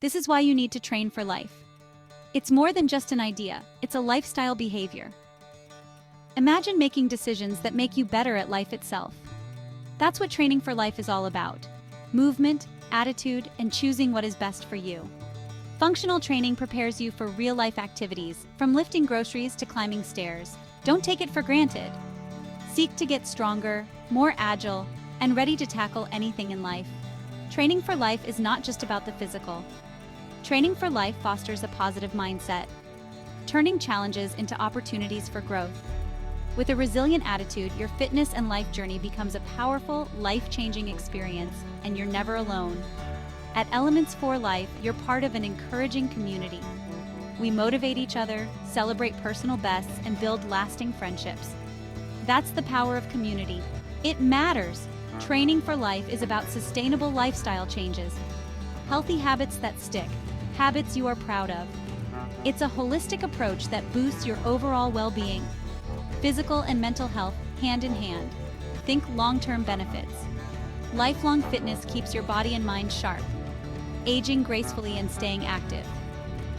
This is why you need to train for life. It's more than just an idea, it's a lifestyle behavior. Imagine making decisions that make you better at life itself. That's what training for life is all about. Movement, attitude, and choosing what is best for you. Functional training prepares you for real-life activities, from lifting groceries to climbing stairs. Don't take it for granted. Seek to get stronger, more agile, and ready to tackle anything in life. Training for life is not just about the physical. Training for life fosters a positive mindset, turning challenges into opportunities for growth. With a resilient attitude, your fitness and life journey becomes a powerful, life-changing experience, and you're never alone. At Elements4Life, you're part of an encouraging community. We motivate each other, celebrate personal bests, and build lasting friendships. That's the power of community. It matters. Training for life is about sustainable lifestyle changes, healthy habits that stick, habits you are proud of. It's a holistic approach that boosts your overall well-being. Physical and mental health hand in hand. Think long-term benefits. Lifelong fitness keeps your body and mind sharp, aging gracefully and staying active.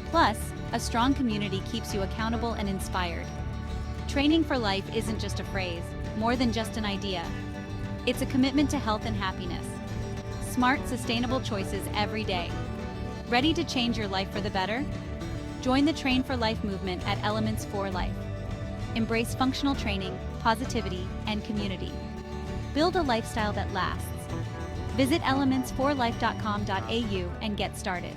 Plus, a strong community keeps you accountable and inspired. Training for life isn't just a phrase, more than just an idea. It's a commitment to health and happiness. Smart, sustainable choices every day. Ready to change your life for the better? Join the Train for Life movement at Elements4Life. Embrace functional training, positivity, and community. Build a lifestyle that lasts. Visit elements4life.com.au and get started.